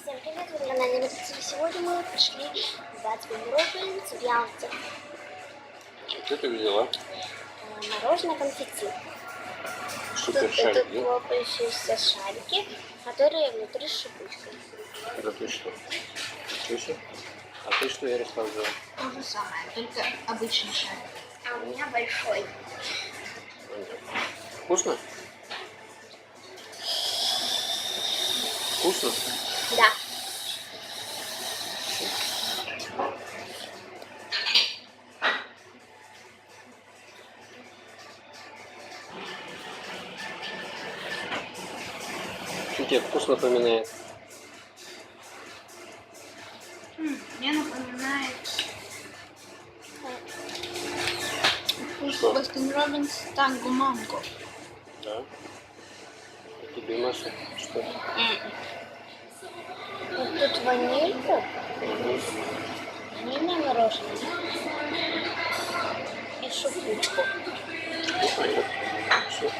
Всем привет, вы на канале Любитель. Сегодня мы пришли в Баскин Роббинс в Ялте. Что ты взяла? Мороженое конфетти. Супер Тут шарик, это да? лопающиеся шарики, которые внутри с шипучкой. Это ты что? Слышишь? А ты что, Ярослав, взяла? То же самое, только обычный шарик. А у меня большой. Вкусно? Вкусно? Да. Что тебе вкус напоминает? Мне напоминает вкус Что? Баскин Роббинс Танго Манго. Да. А тебе, Маша, что? Вот тут ванилька. Ванильное мороженое. И шипучку. Ну, понятно. Всё.